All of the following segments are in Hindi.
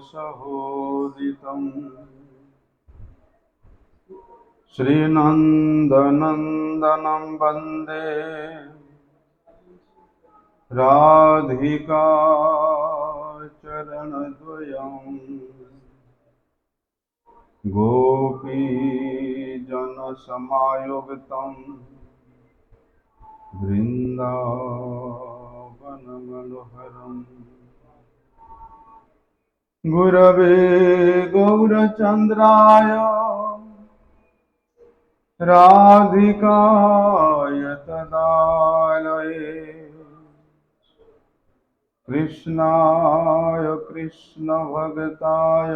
सहोदितं श्रीनन्दनन्दनं वन्दे राधिका चरणद्वयं गोपीजनसमायुक्तं वृन्दावनमनोहरम् गुरवे गौरचन्द्राय राधिकाय तदालये कृष्णाय कृष्णभक्ताय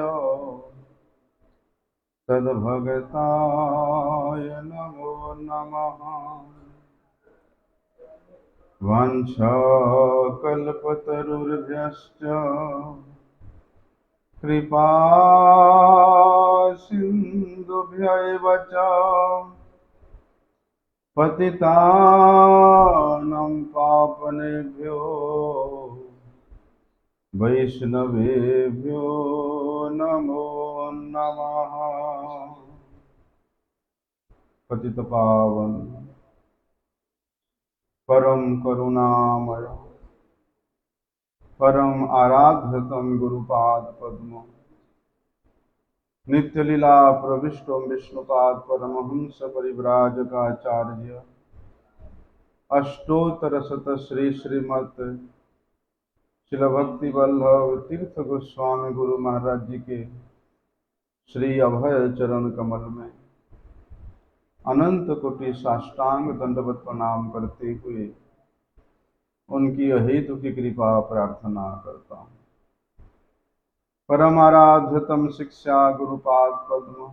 तद्भक्ताय नमो नमः। वंशकल्पतरुर्भ्यश्च कृपा सिन्धुभ्यैव च पतितानं पावनेभ्यो वैष्णवेभ्यो नमो नमः। पतितपावन परम करुणामय परम आराध्यतम गुरुपाद पद्म नित्य लीला प्रविष्टो विष्णुपाद परमहंस परिव्राजकाचार्य अष्टोत्तर शत श्री श्रीमत शिल भक्ति वल्लभ तीर्थ गोस्वामी गुरु महाराज जी के श्री अभय चरण कमल में अनंत कोटि साष्टांग दंडवत प्रणाम करते हुए उनकी अहेतु की कृपा प्रार्थना करता हूँ। परमाराध्यतम शिक्षा गुरुपाद पद्म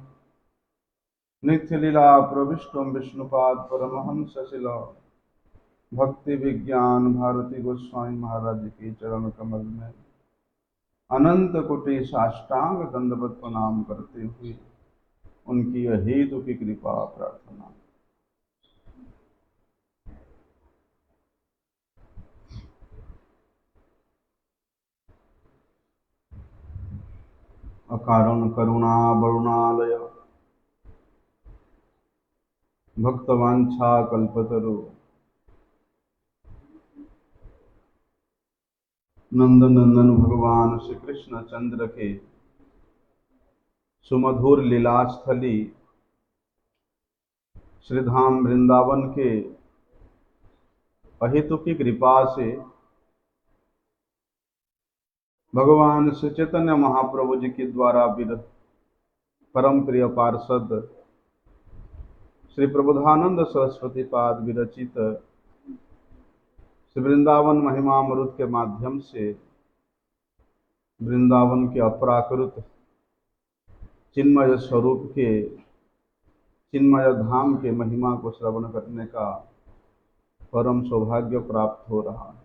नित्य लीला प्रविष्टम विष्णुपाद परमहंस शिल भक्ति विज्ञान भारती गोस्वामी महाराज के चरण कमल में अनंत कोटि साष्टांग दंडवत प्रणाम करते हुए उनकी अहेतु की कृपा प्रार्थना। अकारण करुणा वरुणालय भक्तवांछा कल्पतरु नंदनंदन भगवान श्री कृष्ण चंद्र के सुमधुर लीलास्थली श्रीधाम वृंदावन के अहेतु की कृपा से भगवान श्री चैतन्य महाप्रभु जी के द्वारा परम प्रिय पार्षद श्री प्रबोधानंद सरस्वती पाद विरचित श्री वृंदावन महिमामृत के माध्यम से वृंदावन के अपराकृत चिन्मय स्वरूप के चिन्मय धाम के महिमा को श्रवण करने का परम सौभाग्य प्राप्त हो रहा है।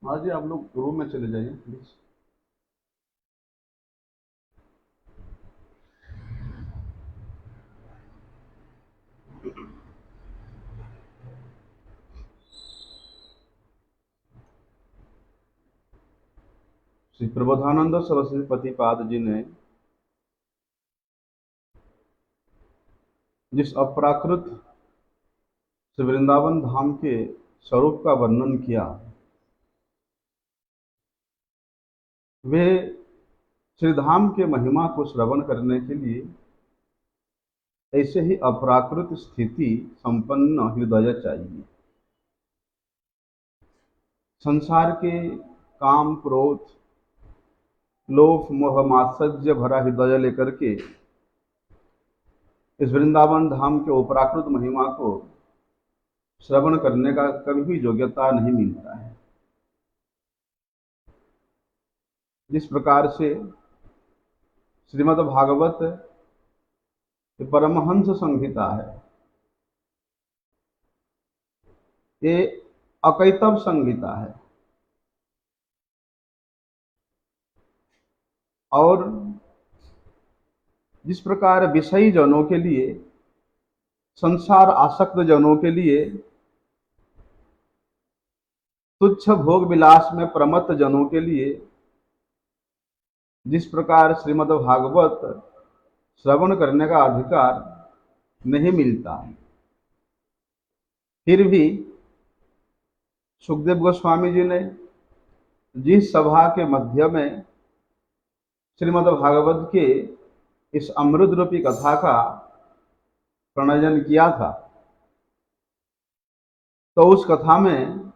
महाराज जी आप लोग रूम में चले जाइए प्लीज। श्री प्रबोधानंद सरस्वती पाद जी ने जिस अपराकृत श्री वृंदावन धाम के स्वरूप का वर्णन किया वे श्री धाम के महिमा को श्रवण करने के लिए ऐसे ही अपराकृत स्थिति संपन्न हृदय चाहिए। संसार के काम क्रोध लोभ मोह मात्सर्य भरा हृदय लेकर के इस वृंदावन धाम के अपराकृत महिमा को श्रवण करने का कभी भी योग्यता नहीं मिलता है। जिस प्रकार से श्रीमद् भागवत परमहंस संहिता है, ये अकैतव संहिता है। और जिस प्रकार विषयी जनों के लिए, संसार आसक्त जनों के लिए, तुच्छ भोग विलास में प्रमत्त जनों के लिए जिस प्रकार श्रीमद् भागवत श्रवण करने का अधिकार नहीं मिलता, फिर भी सुखदेव गोस्वामी जी ने जिस सभा के मध्य में श्रीमद् भागवत के इस अमृत रूपी कथा का प्रणयन किया था, तो उस कथा में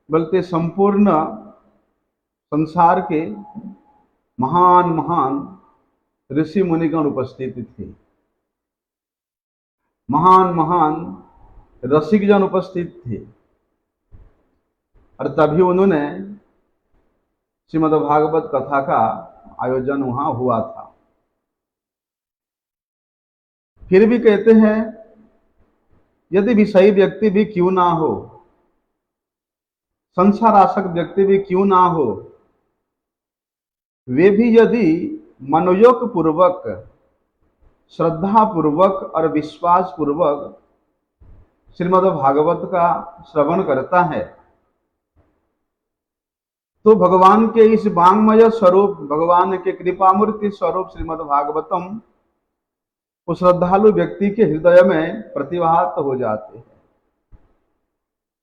बल्कि संपूर्ण संसार के महान महान ऋषि मुनिगण उपस्थित थे, महान महान रसिकजन उपस्थित थे, और तभी उन्होंने श्रीमद् भागवत कथा का आयोजन वहां हुआ था। फिर भी कहते हैं, यदि विषयी व्यक्ति भी क्यों ना हो, संसार आसक्त व्यक्ति भी क्यों ना हो, वे भी यदि मनोयोग पूर्वक, श्रद्धा पूर्वक और विश्वास पूर्वक श्रीमद् भागवत का श्रवण करता है, तो भगवान के इस वांग्मय स्वरूप, भगवान के कृपामूर्ति स्वरूप श्रीमद् भागवतम उस श्रद्धालु व्यक्ति के हृदय में प्रतिभात हो जाते हैं,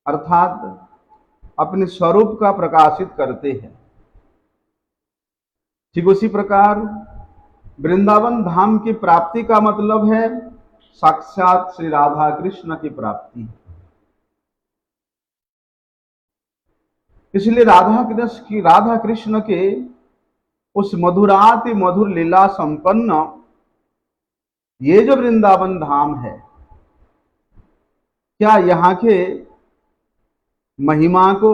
अर्थात अपने स्वरूप का प्रकाशित करते हैं। ठीक उसी प्रकार वृंदावन धाम की प्राप्ति का मतलब है साक्षात श्री राधा कृष्ण की प्राप्ति। इसलिए राधा कृष्ण के उस मधुराति मधुर लीला संपन्न ये जो वृंदावन धाम है, क्या यहाँ के महिमा को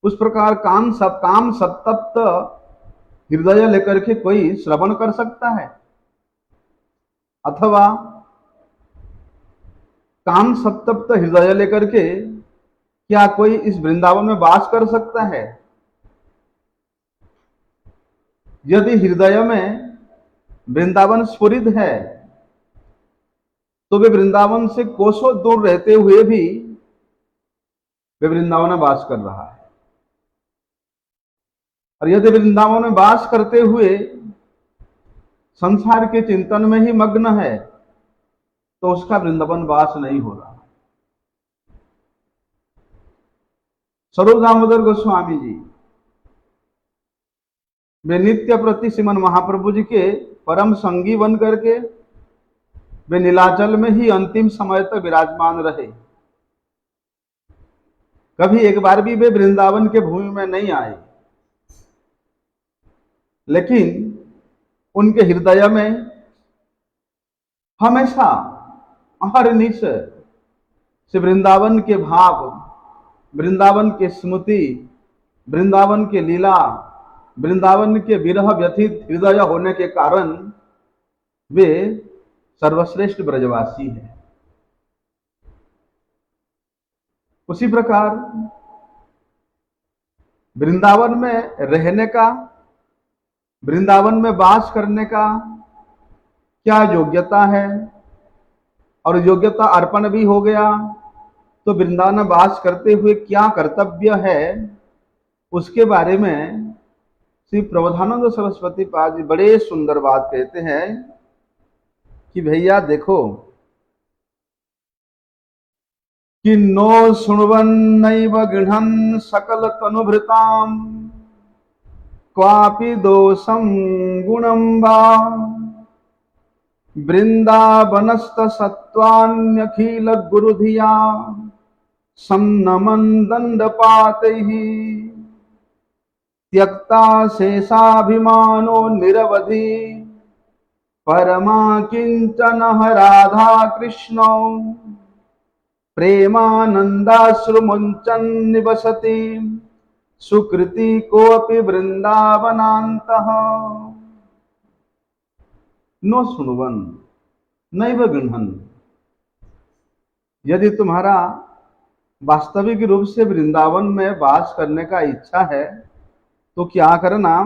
उस प्रकार काम संतप्त हृदय लेकर के कोई श्रवण कर सकता है? अथवा काम संतप्त हृदय लेकर के क्या कोई इस वृंदावन में वास कर सकता है? यदि हृदय में वृंदावन स्फुरित है, तो वे वृंदावन से कोसों दूर रहते हुए भी वे वृंदावन में वास कर रहा है। और यदि वृंदावन में वास करते हुए संसार के चिंतन में ही मग्न है, तो उसका वृंदावन वास नहीं हो रहा। स्वरूप दामोदर गोस्वामी जी वे नित्य प्रति श्रीमन महाप्रभु जी के परम संगी बन करके वे नीलाचल में ही अंतिम समय तक विराजमान रहे। कभी एक बार भी वे वृंदावन के भूमि में नहीं आए, लेकिन उनके हृदय में हमेशा अहर्निश से वृंदावन के भाव, वृंदावन के स्मृति, वृंदावन के लीला, वृंदावन के विरह व्यथित हृदय होने के कारण वे सर्वश्रेष्ठ ब्रजवासी हैं। उसी प्रकार वृंदावन में रहने का, वृंदावन में वास करने का क्या योग्यता है, और योग्यता अर्पण भी हो गया, तो वृंदावन में वास करते हुए क्या कर्तव्य है, उसके बारे में श्री प्रबोधानंद सरस्वती पाद जी बड़े सुंदर बात कहते हैं कि भैया देखो कि नो शुण्वन्नैव गृह्णन् सकल तनुभृताम् क्वापि दोषं गुणं वा वृंदावनस्थ सत्वान्यखिल गुरुधिया सम्नमन् दण्डपातैः त्यक्ता शेषाभिमानो निरवधि परमा किंचनः राधा कृष्णौ प्रेमानन्दाश्रुमुञ्चन् निवसति सुकृति कोऽपि वृंदावनान्तः। नो शृण्वन् नैव गृह्णन्, यदि तुम्हारा वास्तविक रूप से वृंदावन में वास करने का इच्छा है तो क्या करना,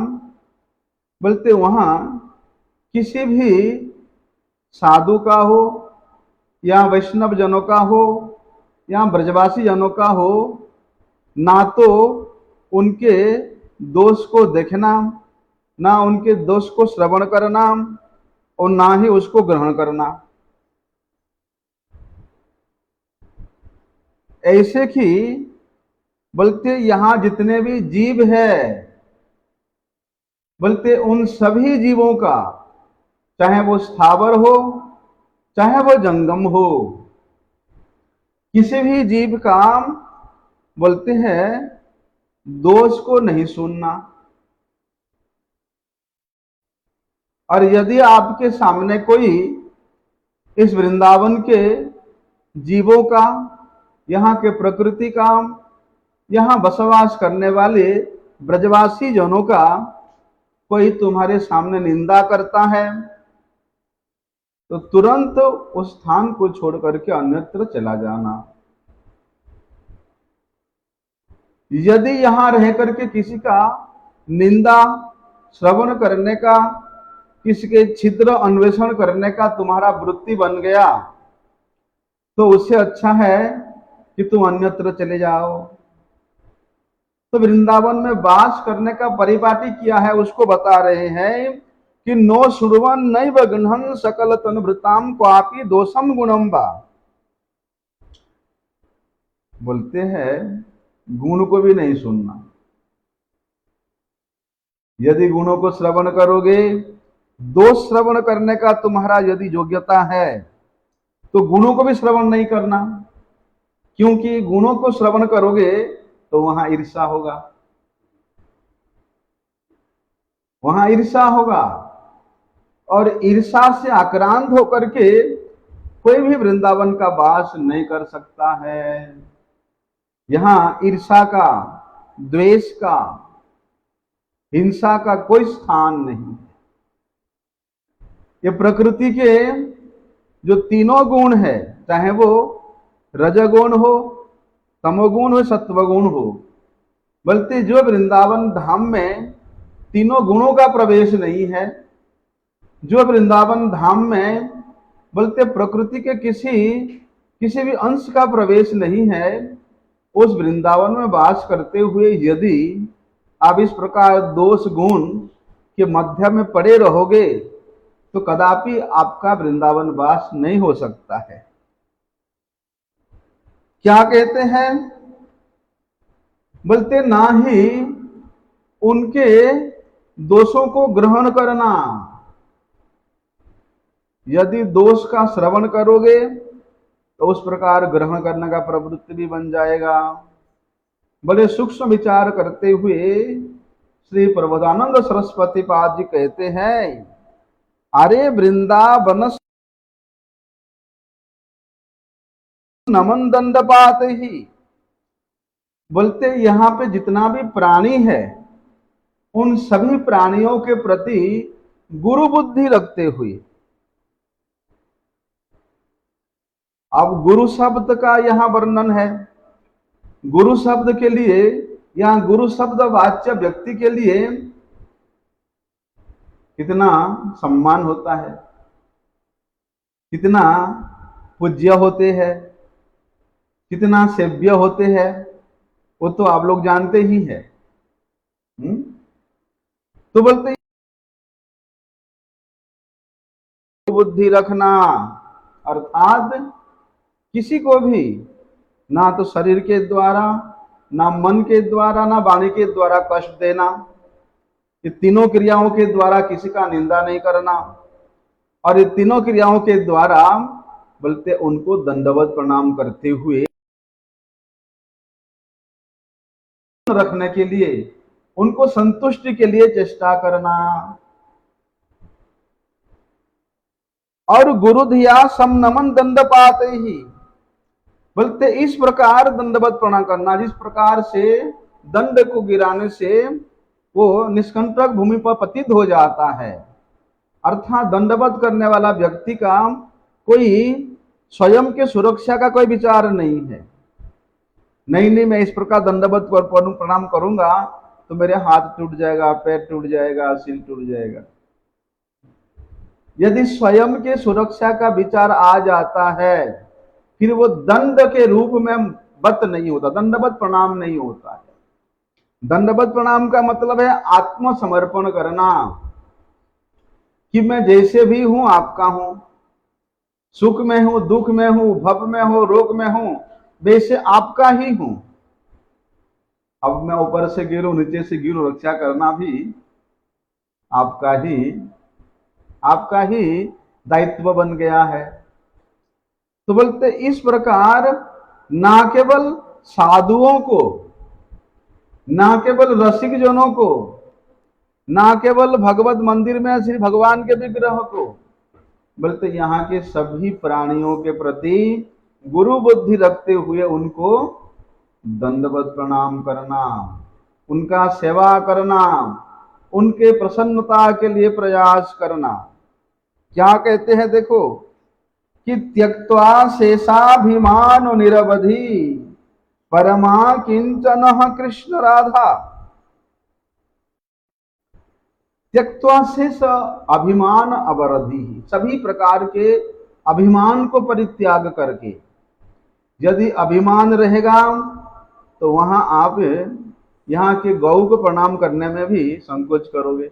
बोलते वहां किसी भी साधु का हो या वैष्णव जनों का हो या ब्रजवासी जनों का हो, ना तो उनके दोष को देखना, ना उनके दोष को श्रवण करना और ना ही उसको ग्रहण करना। ऐसे कि बोलते यहां जितने भी जीव है, बोलते उन सभी जीवों का, चाहे वो स्थावर हो चाहे वो जंगम हो, किसी भी जीव का बोलते हैं दोष को नहीं सुनना। और यदि आपके सामने कोई इस वृंदावन के जीवों का, यहाँ के प्रकृति का, यहाँ बसवास करने वाले ब्रजवासी जनों का कोई तुम्हारे सामने निंदा करता है तो तुरंत उस स्थान को छोड़ करके अन्यत्र चला जाना। यदि यहां रह करके किसी का निंदा श्रवण करने का, किसी के छिद्र अन्वेषण करने का तुम्हारा वृत्ति बन गया तो उससे अच्छा है कि तुम अन्यत्र चले जाओ। तो वृंदावन में वास करने का परिपाटी किया है उसको बता रहे हैं कि नो सुरवन नैव गृहन सकल तनुभृताम क्वापि दोषम गुणम बा। बोलते हैं गुण को भी नहीं सुनना। यदि गुणों को श्रवण करोगे, दोष श्रवण करने का तुम्हारा यदि योग्यता है तो गुणों को भी श्रवण नहीं करना, क्योंकि गुणों को श्रवण करोगे तो वहां ईर्ष्या होगा, वहां ईर्ष्या होगा। और ईर्ष्या से आक्रांत होकर के कोई भी वृंदावन का वास नहीं कर सकता है। यहां ईर्ष्या का, द्वेष का, हिंसा का कोई स्थान नहीं। ये प्रकृति के जो तीनों गुण है, चाहे वो रजगुण हो, तमोगुण हो, सत्वगुण हो, बल्कि जो वृंदावन धाम में तीनों गुणों का प्रवेश नहीं है, जो वृंदावन धाम में बोलते प्रकृति के किसी भी अंश का प्रवेश नहीं है, उस वृंदावन में वास करते हुए यदि आप इस प्रकार दोष गुण के मध्य में पड़े रहोगे तो कदापि आपका वृंदावन वास नहीं हो सकता है। क्या कहते हैं, बोलते ना ही उनके दोषों को ग्रहण करना। यदि दोष का श्रवण करोगे तो उस प्रकार ग्रहण करने का प्रवृत्ति भी बन जाएगा। बड़े सूक्ष्म विचार करते हुए श्री प्रबोधानंद सरस्वती पाद जी कहते हैं, अरे वृंदावन नमन दंडपात ही। बोलते यहां पे जितना भी प्राणी है उन सभी प्राणियों के प्रति गुरु बुद्धि रखते हुए, अब गुरु शब्द का यहां वर्णन है। गुरु शब्द के लिए, यहां गुरु शब्द वाच्य व्यक्ति के लिए कितना सम्मान होता है, कितना पूज्य होते हैं, कितना सेव्य होते हैं, वो तो आप लोग जानते ही हैं। तो बोलते बुद्धि रखना अर्थात किसी को भी ना तो शरीर के द्वारा, ना मन के द्वारा, ना वाणी के द्वारा कष्ट देना। ये तीनों क्रियाओं के द्वारा किसी का निंदा नहीं करना, और ये तीनों क्रियाओं के द्वारा बोलते उनको दंडवत प्रणाम करते हुए रखने के लिए, उनको संतुष्टि के लिए चेष्टा करना। और गुरु धिया समनमन दंड पाते ही, बोलते इस प्रकार दंडवत प्रणाम करना जिस प्रकार से दंड को गिराने से वो निष्कंटक भूमि पर पतित हो जाता है। अर्थात दंडवत करने वाला व्यक्ति का कोई स्वयं के सुरक्षा का कोई विचार नहीं है। नहीं, मैं इस प्रकार दंडवत प्रणाम करूंगा तो मेरे हाथ टूट जाएगा, पैर टूट जाएगा, सिर टूट जाएगा। यदि स्वयं के सुरक्षा का विचार आ जाता है, फिर वो दंड के रूप में बत नहीं होता, दंडवत प्रणाम नहीं होता है। दंडवत प्रणाम का मतलब है आत्मसमर्पण करना, कि मैं जैसे भी हूं आपका हूं, सुख में हूं, दुख में हूं, भव में हूं, रोग में हूं, वैसे आपका ही हूं। अब मैं ऊपर से गिरूं, नीचे से गिरूं, रक्षा करना भी आपका ही दायित्व बन गया है। तो बोलते इस प्रकार ना केवल साधुओं को, ना केवल रसिक जनों को, ना केवल भगवत मंदिर में श्री भगवान के विग्रह को, बल्कि यहाँ के सभी प्राणियों के प्रति गुरु बुद्धि रखते हुए उनको दंडवत प्रणाम करना, उनका सेवा करना, उनके प्रसन्नता के लिए प्रयास करना। क्या कहते हैं देखो कि त्यक्त्वा शेषाभिमान निरवधि परमा किंचन कृष्ण राधा। त्यक्त्वा शेष अभिमान अवरधि, सभी प्रकार के अभिमान को परित्याग करके, यदि अभिमान रहेगा तो वहां आप यहाँ के गौ को प्रणाम करने में भी संकोच करोगे।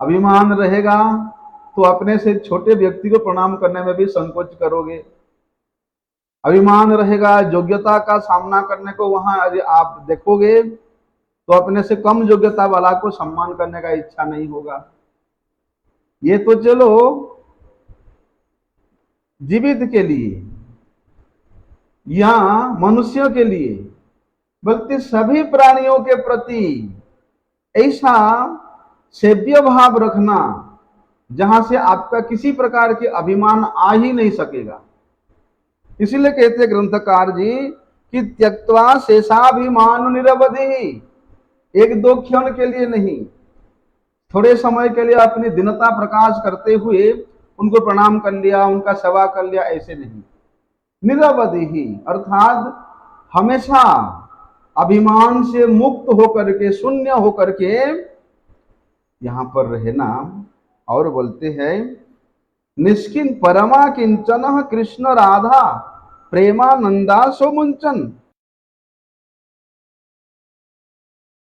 अभिमान रहेगा तो अपने से छोटे व्यक्ति को प्रणाम करने में भी संकोच करोगे। अभिमान रहेगा, योग्यता का सामना करने को वहां यदि आप देखोगे तो अपने से कम योग्यता वाला को सम्मान करने का इच्छा नहीं होगा। ये तो चलो जीवित के लिए या मनुष्यों के लिए, बल्कि सभी प्राणियों के प्रति ऐसा सेव्य भाव रखना जहां से आपका किसी प्रकार के अभिमान आ ही नहीं सकेगा। इसीलिए कहते ग्रंथकार जी कि त्यक्त्वा शेषाभिमान निरवधि, एक दो क्षण के लिए नहीं, थोड़े समय के लिए अपनी दीनता प्रकाश करते हुए उनको प्रणाम कर लिया, उनका सेवा कर लिया, ऐसे नहीं। निरवधि ही अर्थात हमेशा अभिमान से मुक्त होकर के, शून्य होकर के यहां पर रहना। और बोलते हैं निष्किन परमा किंचन कृष्ण राधा प्रेमानंदा सोमुंचन।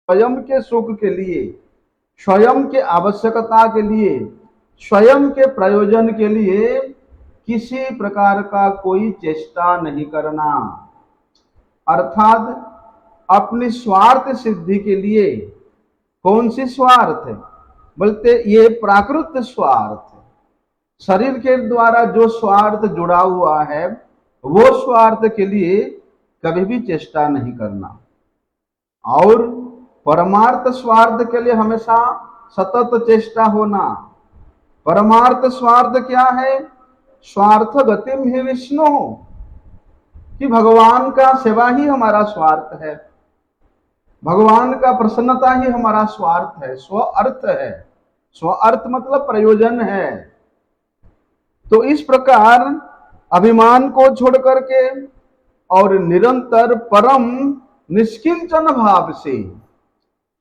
स्वयं के सुख के लिए, स्वयं के आवश्यकता के लिए, स्वयं के प्रयोजन के लिए किसी प्रकार का कोई चेष्टा नहीं करना, अर्थात अपनी स्वार्थ सिद्धि के लिए। कौन सी स्वार्थ है बोलते, ये प्राकृत स्वार्थ, शरीर के द्वारा जो स्वार्थ जुड़ा हुआ है वो स्वार्थ के लिए कभी भी चेष्टा नहीं करना। और परमार्थ स्वार्थ के लिए हमेशा सतत चेष्टा होना। परमार्थ स्वार्थ क्या है? स्वार्थ गतिम ही विष्णु, कि भगवान का सेवा ही हमारा स्वार्थ है, भगवान का प्रसन्नता ही हमारा स्वार्थ है, स्व अर्थ है। स्व अर्थ मतलब प्रयोजन है। तो इस प्रकार अभिमान को छोड़ करके और निरंतर परम निष्किंचन भाव से,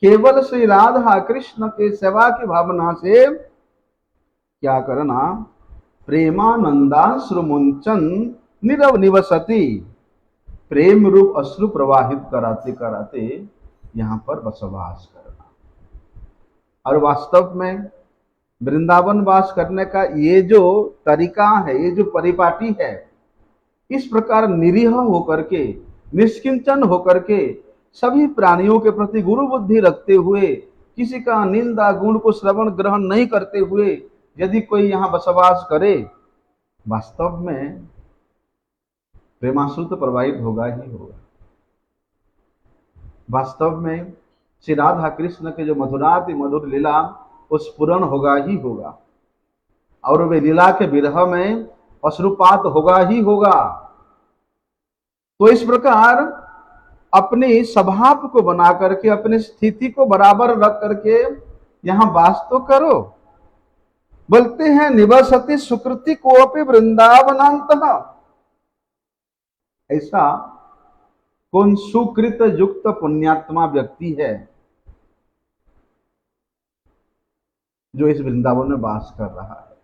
केवल श्री राधा कृष्ण के सेवा की भावना से क्या करना? प्रेमानंदाश्रुमुंचन निरव निवसति, प्रेम रूप अश्रु प्रवाहित कराते कराते यहां पर बसवास करना। और वास्तव में वृंदावन वास करने का ये जो तरीका है, ये जो परिपाटी है, इस प्रकार निरीह होकर के, निष्किंचन होकर के, सभी प्राणियों के प्रति गुरु बुद्धि रखते हुए, किसी का निंदा गुण को श्रवण ग्रहण नहीं करते हुए यदि कोई यहाँ बसवास करे, वास्तव में प्रेमाश्रु तो प्रवाहित होगा ही होगा। वास्तव में श्री राधा कृष्ण के जो मधुराति मधुर लीला वो स्फुरण होगा ही होगा, और वे लीला के विरह में अश्रुपात होगा ही होगा। तो इस प्रकार अपनी स्वभाव को बना करके, अपनी स्थिति को बराबर रख करके यहाँ वास तो करो। बोलते हैं निवसति सुकृति कोपि वृंदावनांतः। ऐसा कौन सुकृत युक्त पुण्यात्मा व्यक्ति है जो इस वृंदावन में वास कर रहा है।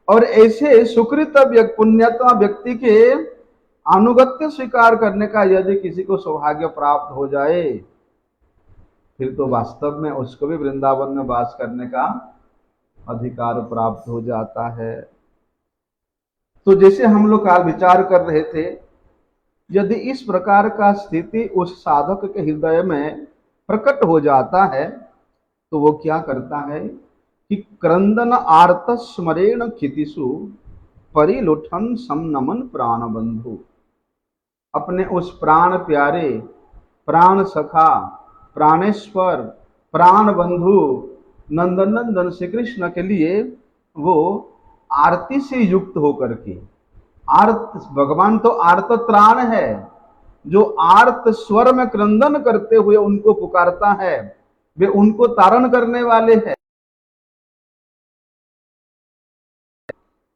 और ऐसे सुकृत पुण्यात्मा व्यक्ति के अनुगत्य स्वीकार करने का यदि किसी को सौभाग्य प्राप्त हो जाए, फिर तो वास्तव में उसको भी वृंदावन में वास करने का अधिकार प्राप्त हो जाता है। तो जैसे हम लोग काल विचार कर रहे थे, यदि इस प्रकार का स्थिति उस साधक के हृदय में प्रकट हो जाता है, तो वो क्या करता है कि क्रंदन आर्त स्मरेण खितिषु परिलुठन समनमन प्राण बंधु, अपने उस प्राण प्यारे, प्राण सखा, प्राणेश्वर, प्राण बंधु नंदन श्री कृष्ण के लिए वो आरती से युक्त होकर के, आर्त, भगवान तो आर्त त्राण है, जो आर्त स्वर में क्रंदन करते हुए उनको पुकारता है, वे उनको तारण करने वाले हैं।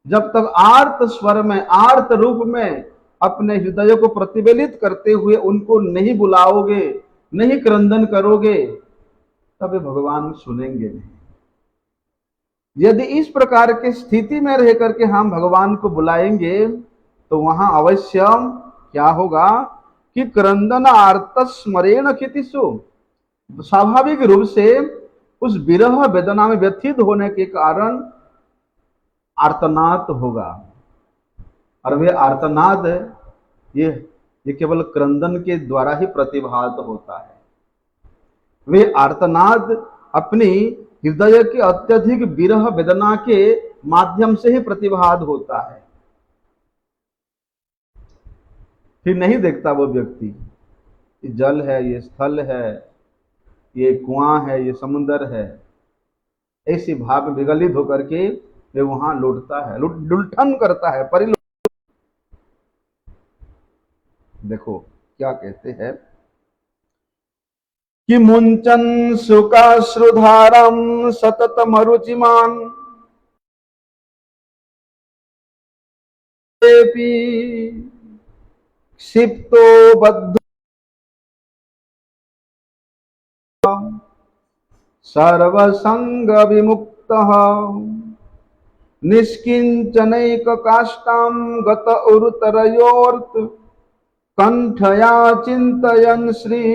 जब तक आर्त स्वर में, आर्त रूप में अपने हृदय को प्रतिबलित करते हुए उनको नहीं बुलाओगे, नहीं क्रंदन करोगे, तब भगवान सुनेंगे नहीं। यदि इस प्रकार के स्थिति में रह करके हम भगवान को बुलाएंगे, तो वहां अवश्य क्या होगा कि क्रंदन आर्त स्मरेण खितिषु, स्वाभाविक रूप से उस विरह वेदना में व्यथित होने के कारण आर्तनाद होगा। और वे आर्तनाद ये केवल क्रंदन के द्वारा ही प्रतिभात होता है। वे आर्तनाद अपनी हृदय के अत्यधिक विरह वेदना के माध्यम से ही प्रतिभात होता है। फिर नहीं देखता वो व्यक्ति, ये जल है, ये स्थल है, ये कुआं है, ये समुद्र है, ऐसे भाव में विगलित होकर के वे वहां लौटता है, लुठन करता है, देखो क्या कहते हैं कि मुंचन सुकाश्रुधारम सतत मरुचिमान क्षिप्तो बद्ध सर्वसंग विमुक्तः निष्किंचनैक काष्ठां गत उरुतरयोर्त कंठया चिंतयन् श्री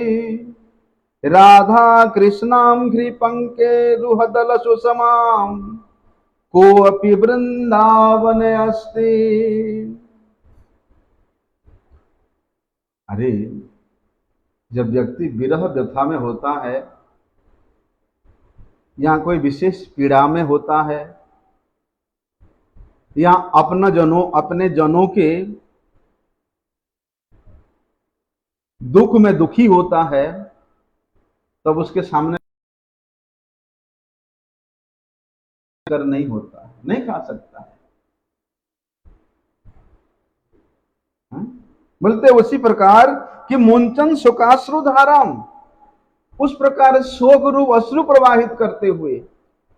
राधा कृष्णां घ्रिपंके रुहदल सुषमां कोऽपि वृंदावने अस्ति। अरे जब व्यक्ति विरह व्यथा में होता है या कोई विशेष पीड़ा में होता है या अपने जनों के दुख में दुखी होता है, तब उसके सामने कर नहीं होता है, नहीं खा सकता है। बोलते उसी प्रकार कि मुंचन शोकाश्रुधाराम, उस प्रकार शोक रूप अश्रु प्रवाहित करते हुए,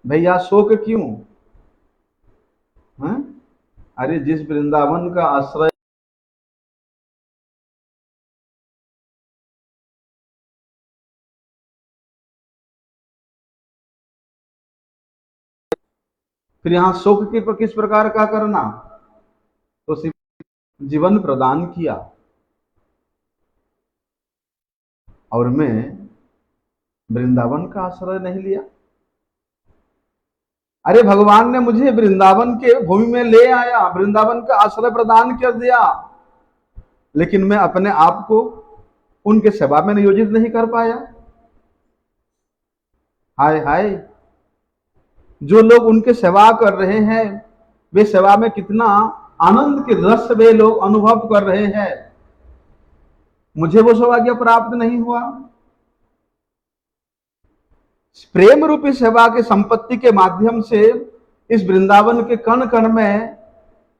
भैया शोक क्यों? अरे जिस वृंदावन का आश्रय फिर यहां शोक के किस प्रकार का करना? तो जीवन प्रदान किया और मैं वृंदावन का आश्रय नहीं लिया। अरे भगवान ने मुझे वृंदावन के भूमि में ले आया, वृंदावन का आश्रय प्रदान कर दिया, लेकिन मैं अपने आप को उनके सेवा में नियोजित नहीं कर पाया। हाय हाय, जो लोग उनके सेवा कर रहे हैं, वे सेवा में कितना आनंद के रस वे लोग अनुभव कर रहे हैं, मुझे वो सौभाग्य प्राप्त नहीं हुआ। प्रेम रूपी सेवा के संपत्ति के माध्यम से इस वृंदावन के कण कण में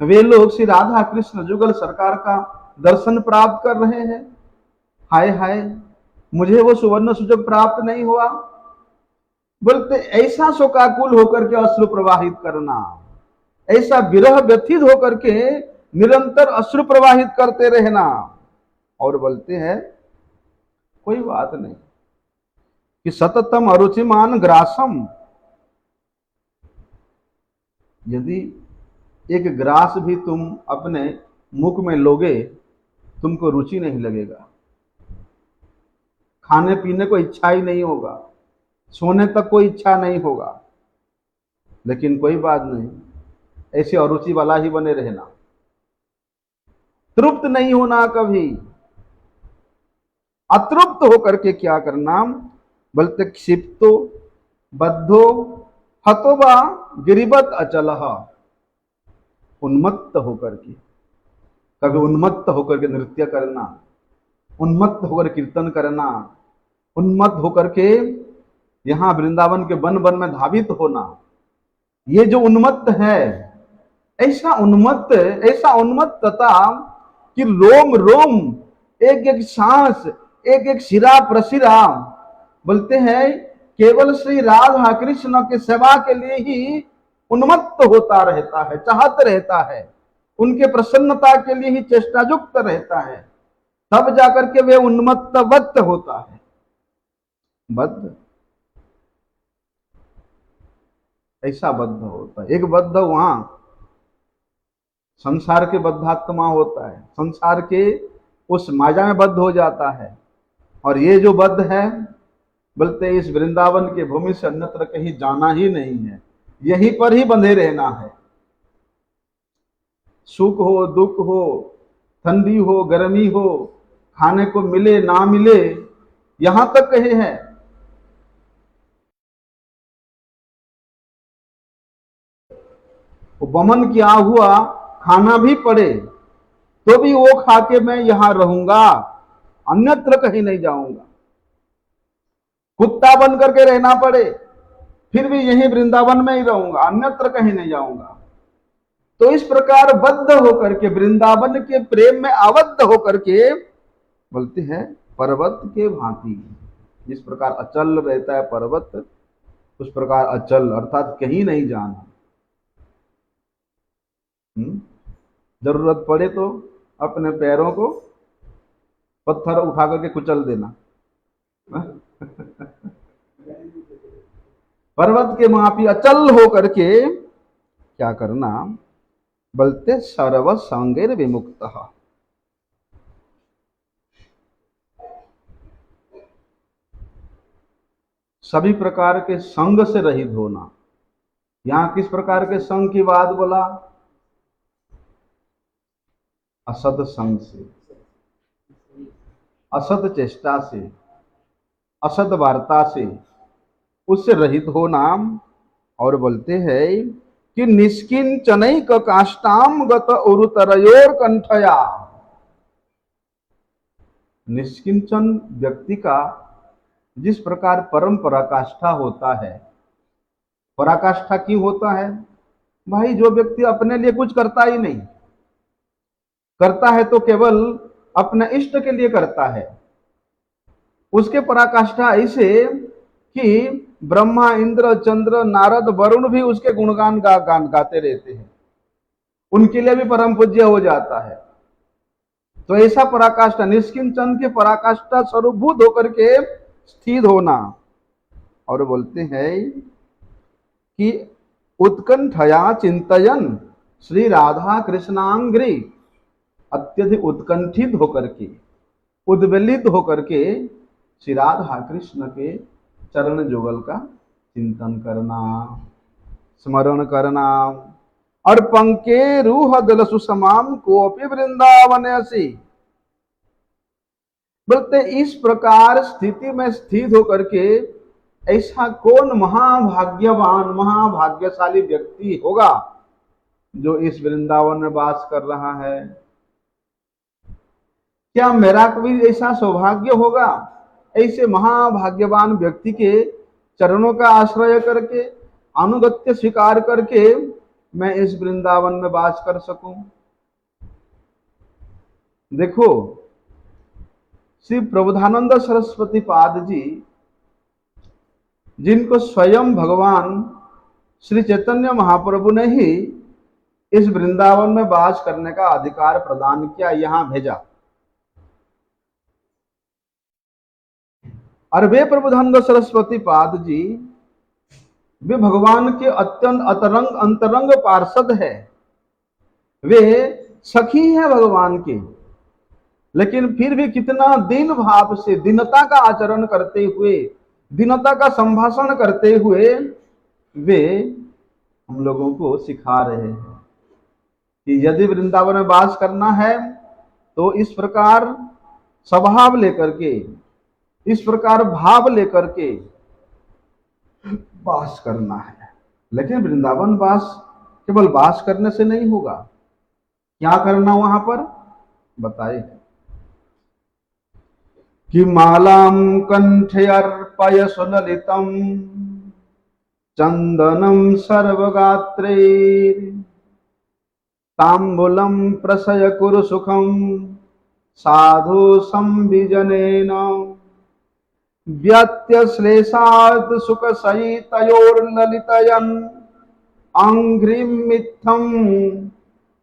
वे लोग श्री राधा कृष्ण जुगल सरकार का दर्शन प्राप्त कर रहे हैं। हाय हाय, मुझे वो सुवर्ण सुजोग प्राप्त नहीं हुआ। बोलते ऐसा शोकाकुल होकर के अश्रु प्रवाहित करना, ऐसा विरह व्यथित होकर के निरंतर अश्रु प्रवाहित करते रहना। और बोलते हैं कोई बात नहीं कि सततम अरुचिमान ग्रासम, यदि एक ग्रास भी तुम अपने मुख में लोगे तुमको रुचि नहीं लगेगा, खाने पीने को इच्छा ही नहीं होगा, सोने तक कोई इच्छा नहीं होगा। लेकिन कोई बात नहीं, ऐसे अरुचि वाला ही बने रहना, तृप्त नहीं होना कभी। अतृप्त होकर के क्या करना, बोलते क्षिप्तो बद्धो हतोबा गिरिवत अचलह, उन्मत्त होकर के, कभी उन्मत्त होकर के नृत्य करना, उन्मत्त होकर कीर्तन करना, उन्मत्त होकर के यहां वृंदावन के वन वन में धावित होना, ये जो उन्मत्त है, ऐसा उन्मत्तता कि रोम रोम, एक एक सांस, एक एक शिरा प्रशिरा, बोलते हैं केवल श्री राधा कृष्ण के सेवा के लिए ही उन्मत्त होता रहता है, चाहत रहता है, उनके प्रसन्नता के लिए ही चेष्टायुक्त रहता है, तब जाकर के वे उन्मत्तवत होता है। बद्ध ऐसा बद्ध होता है। एक बद्ध वहां संसार के बद्धात्मा होता है, संसार के उस माया में बद्ध हो जाता है। और ये जो बद्ध है, बोलते इस वृंदावन के भूमि से अन्यत्र कहीं जाना ही नहीं है, यहीं पर ही बंधे रहना है। सुख हो दुख हो, ठंडी हो गर्मी हो, खाने को मिले ना मिले, यहां तक कहे है। वमन क्या हुआ, खाना भी पड़े तो भी वो खा के मैं यहां रहूंगा, अन्यत्र कहीं नहीं जाऊंगा। कुत्ता बन करके रहना पड़े फिर भी यहीं वृंदावन में ही रहूंगा, अन्यत्र कहीं नहीं जाऊंगा। तो इस प्रकार बद्ध होकर के, वृंदावन के प्रेम में आबद्ध होकर के, बोलते हैं पर्वत के भांति, जिस प्रकार अचल रहता है पर्वत, उस प्रकार अचल अर्थात कहीं नहीं जाना। जरूरत पड़े तो अपने पैरों को पत्थर उठा करके कुचल देना। पर्वत के मापी अचल होकर के क्या करना, बोलते सर्व संगेर विमुक्त, सभी प्रकार के संग से रहित होना। यहां किस प्रकार के संग की बात बोला, असत संग से, असत चेष्टा से, असत वार्ता से, उससे रहित होना। और बोलते हैं कि निष्किंचनैक काष्ठाम गत उरुतरयोर कंठया, निष्किंचन व्यक्ति का जिस प्रकार परम पराकाष्ठा होता है। पराकाष्ठा क्यों होता है भाई, जो व्यक्ति अपने लिए कुछ करता ही नहीं, करता है तो केवल अपने इष्ट के लिए करता है, उसके पराकाष्ठा ऐसे कि ब्रह्मा इंद्र चंद्र नारद वरुण भी उसके गुणगान गाते रहते हैं, उनके लिए भी परम पूज्य हो जाता है। तो ऐसा पराकाष्ठा, निष्किंचन के पराकाष्ठा स्वरूपभूत होकर के स्थित होना। और बोलते हैं कि उत्कंठया चिंतयन श्री राधा कृष्णांग्री, अत्यधिक उत्कंठित होकर के, उद्वेलित होकर के श्री राधा कृष्ण के चरण जुगल का चिंतन करना, स्मरण करना। और पंके रूह दल सुषमाम कोपि वृंदावन ऐसी, बोलते इस प्रकार स्थिति में स्थित होकर के ऐसा कौन महाभाग्यवान महाभाग्यशाली व्यक्ति होगा जो इस वृंदावन में वास कर रहा है। क्या मेरा कभी ऐसा सौभाग्य होगा, ऐसे महाभाग्यवान व्यक्ति के चरणों का आश्रय करके, अनुगत्य स्वीकार करके मैं इस वृंदावन में वास कर सकूं। देखो श्री प्रबोधानंद सरस्वती पाद जी जिनको स्वयं भगवान श्री चैतन्य महाप्रभु ने ही इस वृंदावन में वास करने का अधिकार प्रदान किया, यहां भेजा। और वे प्रबुधानंद सरस्वती पाद जी वे भगवान के अत्यंत अंतरंग पार्षद है, वे सखी है भगवान के। लेकिन फिर भी कितना दीन भाव से दीनता का आचरण करते हुए, दीनता का संभाषण करते हुए वे हम लोगों को सिखा रहे हैं कि यदि वृंदावन में वास करना है तो इस प्रकार स्वभाव लेकर के, इस प्रकार भाव लेकर के वास करना है। लेकिन वृंदावन वास केवल वास करने से नहीं होगा, क्या करना वहां पर बताए कि मालाम कंठे अर्पय सुललितम चंदनम सर्वगात्रे तांबूलम प्रसय कुरु सुखम साधु संविजनेन व्यत्यश्लेषात् सुख सहितयोर्ललितयन् अंघ्रिमित्थं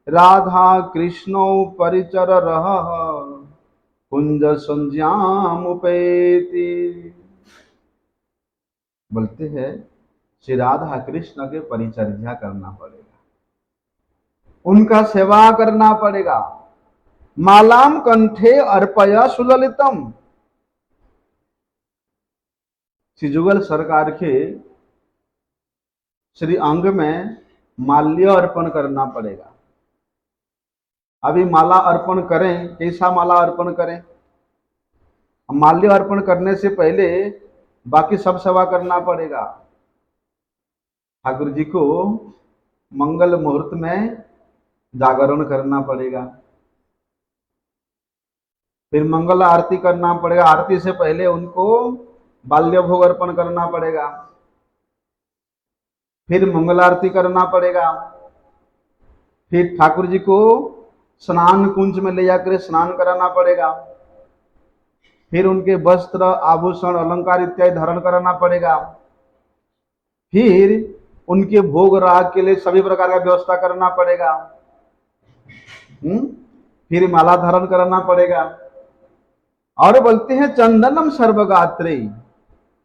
राधा कृष्णौ परिचररः कुंज संज्ञामुपेति। बोलते हैं श्री राधा कृष्ण के परिचर्या करना पड़ेगा, उनका सेवा करना पड़ेगा। मालाम कंठे अर्पया सुललितम, श्री जुगल सरकार के श्री अंग में माल्य अर्पण करना पड़ेगा। अभी माला अर्पण करें, कैसा माला अर्पण करें? माल्य अर्पण करने से पहले बाकी सब सेवा करना पड़ेगा। ठाकुर जी को मंगल मुहूर्त में जागरण करना पड़ेगा, फिर मंगल आरती करना पड़ेगा। आरती से पहले उनको बाल्य भोग अर्पण करना पड़ेगा, फिर मंगल आरती करना पड़ेगा, फिर ठाकुर जी को स्नान कुंज में ले जाकर स्नान कराना पड़ेगा, फिर उनके वस्त्र आभूषण अलंकार इत्यादि धारण कराना पड़ेगा, फिर उनके भोग राग के लिए सभी प्रकार का व्यवस्था करना पड़ेगा, फिर माला धारण कराना पड़ेगा। और बोलते हैं चंदनम सर्वगात्रे,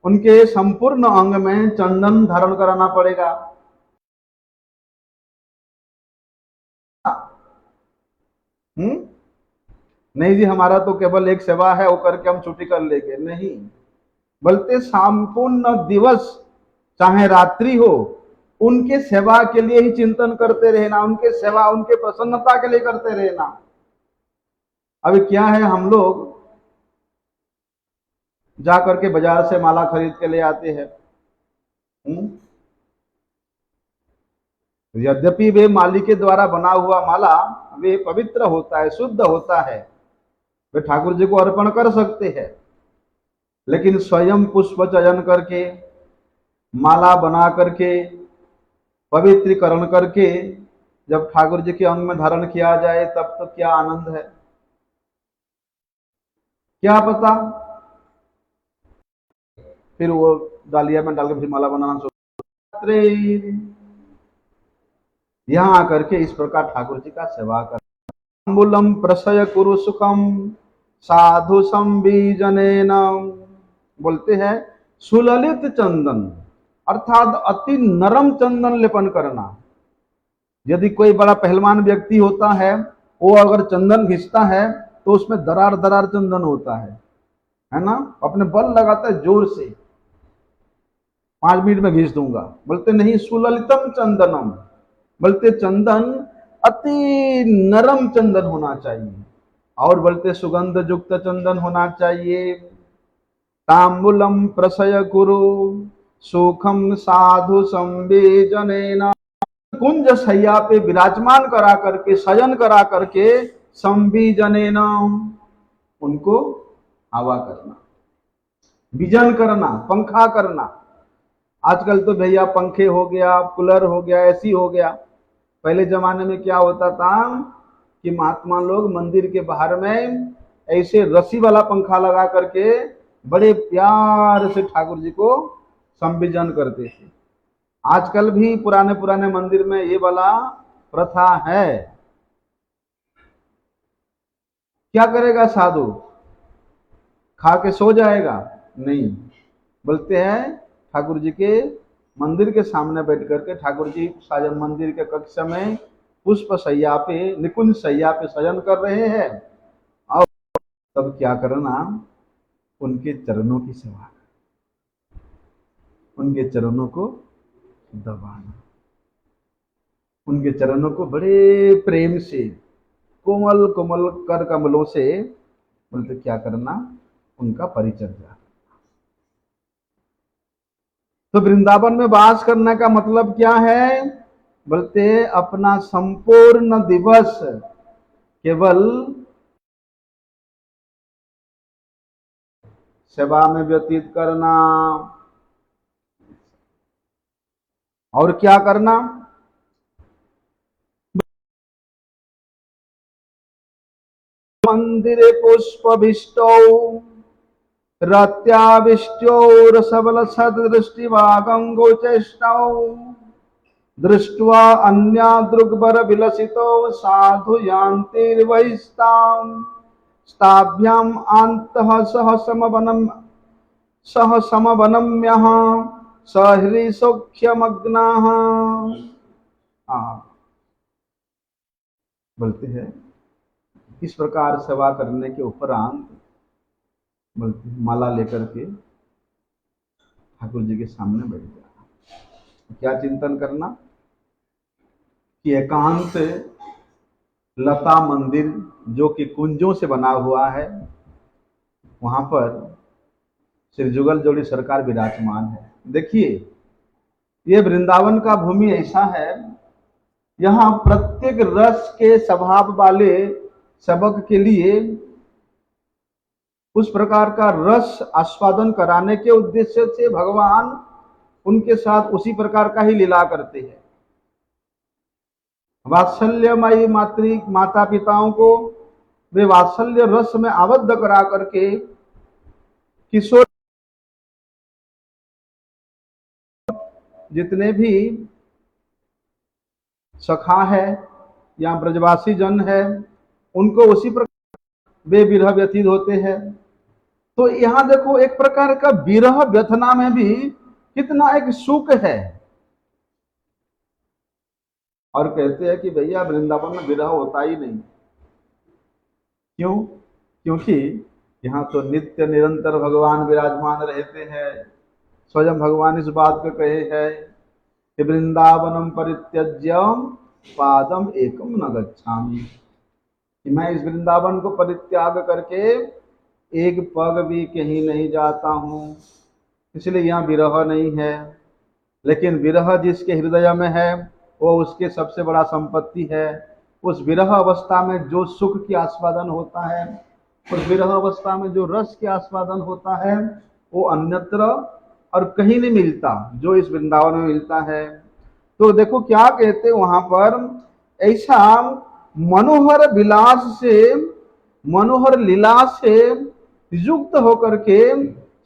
उनके संपूर्ण अंग में चंदन धारण कराना पड़ेगा। नहीं जी हमारा तो केवल एक सेवा है, वो करके हम छुट्टी कर लेंगे, नहीं। बोलते संपूर्ण दिवस चाहे रात्रि हो, उनके सेवा के लिए ही चिंतन करते रहना, उनके सेवा उनके प्रसन्नता के लिए करते रहना। अभी क्या है, हम लोग जा करके बाजार से माला खरीद के ले आते हैं। यद्यपि वे माली के द्वारा बना हुआ माला वे पवित्र होता है, शुद्ध होता है, वे ठाकुर जी को अर्पण कर सकते हैं, लेकिन स्वयं पुष्प चयन करके माला बना करके पवित्रीकरण करके जब ठाकुर जी के अंग में धारण किया जाए तब तो क्या आनंद है, क्या पता फिर वो डालिया में डालकर फिर माला बनाना सोचते। यहां आकर के इस प्रकार ठाकुर जी का सेवा कर। तांबूलम प्रसय कुरु सुखम साधु संबीजनेन, बोलते हैं सुललित चंदन अर्थात अति नरम चंदन लेपन करना। यदि कोई बड़ा पहलवान व्यक्ति होता है, वो अगर चंदन घिसता है तो उसमें दरार दरार चंदन होता है ना, अपने बल लगाता है जोर से, 5 मिनट में घिस दूंगा। बोलते नहीं, सुललितम चंदनम, बोलते चंदन अति नरम चंदन होना चाहिए, और बोलते सुगंध युक्त चंदन होना चाहिए। तांबूलम प्रसय कुरु सुखम साधु संवेजनेन, कुंज सैया पे विराजमान करा करके, शयन करा करके, संविजनेन उनको हवा करना, विजन करना, पंखा करना। आजकल तो भैया पंखे हो गया, कूलर हो गया, एसी हो गया। पहले जमाने में क्या होता था कि महात्मा लोग मंदिर के बाहर में ऐसे रस्सी वाला पंखा लगा करके बड़े प्यार से ठाकुर जी को संविजन करते थे। आजकल भी पुराने पुराने मंदिर में ये वाला प्रथा है। क्या करेगा साधु, खा के सो जाएगा? नहीं, बोलते हैं ठाकुर जी के मंदिर के सामने बैठ करके ठाकुर जी साजन मंदिर के कक्ष में पुष्प सैया पे, निकुंज सैया पे शयन कर रहे हैं, और तब क्या करना, उनके चरणों की सेवा, उनके चरणों को दबाना, उनके चरणों को बड़े प्रेम से, कोमल कोमल कर कमलों से, बोलते क्या करना, उनका परिचर्या। तो वृंदावन में वास करने का मतलब क्या है? बोलते अपना संपूर्ण दिवस केवल सेवा में व्यतीत करना। और क्या करना? मंदिरे पुष्पभिष्टौ रत्याविष्ट्यो रसबल सदृष्टिवागंगो चेष्टौ दृष्ट्वा अन्या दृग्बर विलसितो साधु यान्तिर्वैस्ताम् स्ताभ्याम आन्तः सह समवनम्यः सहृसौख्यमग्नाः। बोलते हैं इस प्रकार सेवा करने के उपरांत बोलते माला लेकर के ठाकुर जी के सामने बैठ जाना। क्या चिंतन करना कि एकांत लता मंदिर जो कि कुंजों से बना हुआ है, वहां पर श्री जुगल जोड़ी सरकार विराजमान है। देखिए ये वृंदावन का भूमि ऐसा है, यहाँ प्रत्येक रस के स्वभाव वाले सेवक के लिए उस प्रकार का रस आस्वादन कराने के उद्देश्य से भगवान उनके साथ उसी प्रकार का ही लीला करते हैं। वात्सल्यमयी माता पिताओं को वे वात्सल्य रस में आबद्ध करा करके किशोर जितने भी सखा है या ब्रजवासी जन है, उनको उसी प्रकार वे विरह व्यतीत होते हैं। तो यहां देखो एक प्रकार का विरह व्यथना में भी कितना एक सुख है। और कहते हैं कि भैया वृंदावन में विरह होता ही नहीं। क्यों? क्योंकि यहाँ तो नित्य निरंतर भगवान विराजमान रहते हैं। स्वयं भगवान इस बात को कहे हैं कि वृंदावनम परित्यज्य पादम एकम न गच्छामि, कि मैं इस वृंदावन को परित्याग करके एक पग भी कहीं नहीं जाता हूँ। इसलिए यहाँ विरह नहीं है। लेकिन विरह जिसके हृदय में है वो उसके सबसे बड़ा संपत्ति है। उस विरह अवस्था में जो सुख की आस्वादन होता है, उस विरह अवस्था में जो रस के आस्वादन होता है, वो अन्यत्र और कहीं नहीं मिलता जो इस वृंदावन में मिलता है। तो देखो क्या कहते वहां पर, ऐसा मनोहर विलास से, मनोहर लीला से युक्त होकर के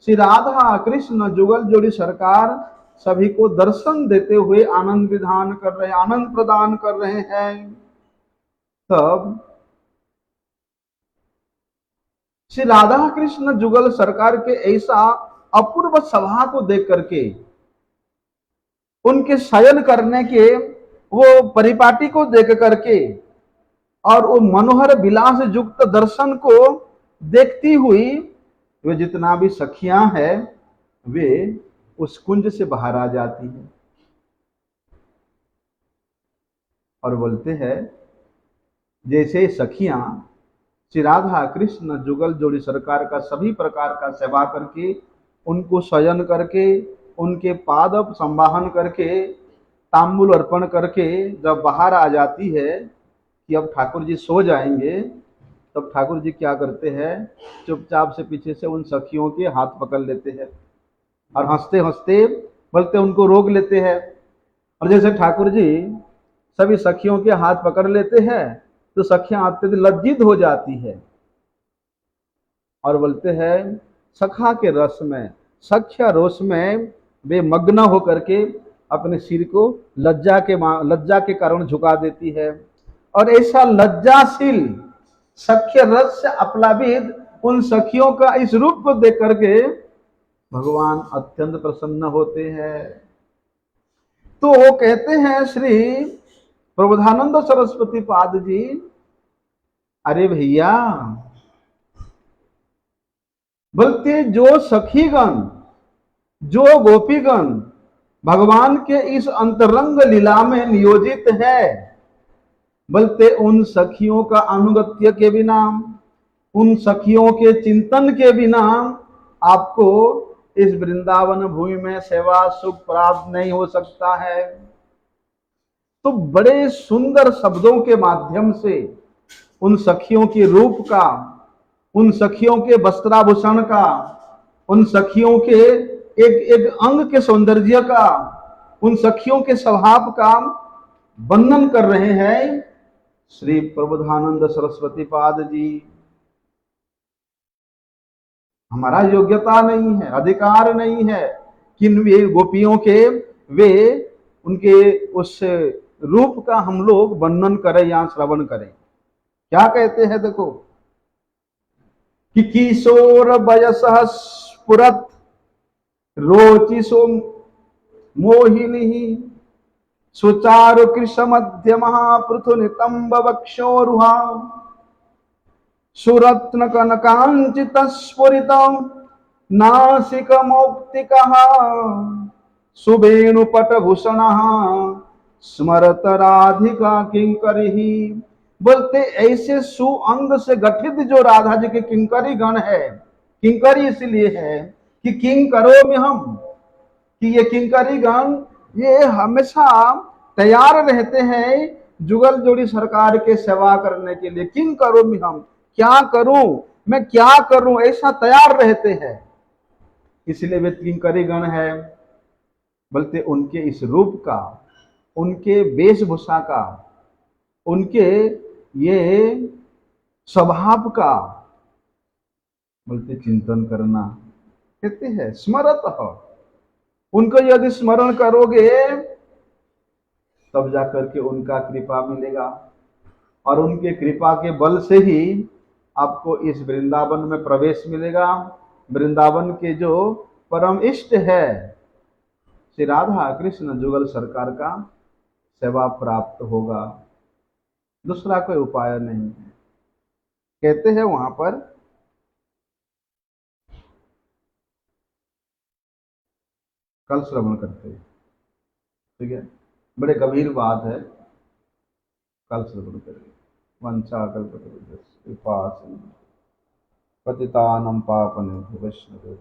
श्री राधा कृष्ण जुगल जोड़ी सरकार सभी को दर्शन देते हुए आनंद विधान कर रहे, आनंद प्रदान कर रहे हैं। तब श्री राधा कृष्ण जुगल सरकार के ऐसा अपूर्व सभा को देख करके, उनके शयन करने के वो परिपाटी को देख करके और वो मनोहर विलास युक्त दर्शन को देखती हुई वे जितना भी सखियां हैं वे उस कुंज से बाहर आ जाती हैं और बोलते हैं जैसे सखियां श्री राधा कृष्ण जुगल जोड़ी सरकार का सभी प्रकार का सेवा करके, उनको शयन करके, उनके पाद संवाहन करके, तांबूल अर्पण करके जब बाहर आ जाती है कि अब ठाकुर जी सो जाएंगे, तब ठाकुर जी क्या करते हैं, चुपचाप से पीछे से उन सखियों के हाथ पकड़ लेते हैं और हंसते हंसते बोलते उनको रोक लेते हैं। और जैसे ठाकुर जी सभी सखियों के हाथ पकड़ लेते हैं तो सखियां अत्यधिक लज्जित हो जाती है और बोलते हैं सखा के रस में, सख्या रोष में वे मग्न होकर के अपने सिर को लज्जा के कारण झुका देती है। और ऐसा लज्जाशील सख्य रस से अप्लावित उन सखियों का इस रूप को देख करके भगवान अत्यंत प्रसन्न होते हैं। तो वो कहते हैं श्री प्रबोधानंद सरस्वती पाद जी, अरे भैया, बोलते जो सखीगण, जो गोपीगण भगवान के इस अंतरंग लीला में नियोजित है, बोलते उन सखियों का अनुगत्य के बिना, उन सखियों के चिंतन के बिना आपको इस वृंदावन भूमि में सेवा सुख प्राप्त नहीं हो सकता है। तो बड़े सुंदर शब्दों के माध्यम से उन सखियों के रूप का, उन सखियों के वस्त्राभूषण का, उन सखियों के एक एक अंग के सौंदर्य का, उन सखियों के स्वभाव का वर्णन कर रहे हैं श्री प्रबोधानंद सरस्वती पाद जी। हमारा योग्यता नहीं है, अधिकार नहीं है कि वे गोपियों के, वे उनके उस रूप का हम लोग वर्णन करें या श्रवण करें। क्या कहते हैं देखो, कि किशोर वयस स्फुरत रोचिसो मोहिनी सुचारु कृष्ण मध्यम पृथु नितंब वक्षोरुहा सुरत्न कनकांचित स्फुरित नासिक मौक्तिकः सुवेणुपट भूषण स्मरत राधिका किंकरी। बोलते ऐसे सुअंग से गठित जो राधा जी के किंकरी गण है, किंकरी इसलिए है कि किंग करो में हम, कि ये किंकरी गण ये हमेशा तैयार रहते हैं जुगल जोड़ी सरकार के सेवा करने के लिए। किंग करो में हम, क्या करूं मैं, क्या करूं, ऐसा तैयार रहते हैं, इसलिए वे किंकरी गण है। बोलते उनके इस रूप का, उनके वेशभूषा का, उनके ये स्वभाव का बोलते चिंतन करना। कहते हैं स्मरत हो, उनको यदि स्मरण करोगे तब जाकर के उनका कृपा मिलेगा, और उनके कृपा के बल से ही आपको इस वृंदावन में प्रवेश मिलेगा। वृंदावन के जो परम इष्ट है श्री राधा कृष्ण जुगल सरकार का सेवा प्राप्त होगा, दूसरा कोई उपाय नहीं है। कहते हैं वहां पर, कल श्रवण करते हैं, ठीक है, बड़े गंभीर बात है, कल श्रवण करेंगे। वंशा कल्पतरुभ्यश्च कृपा सिंधु पतितानां पावनेभ्यो वैष्णवेभ्यो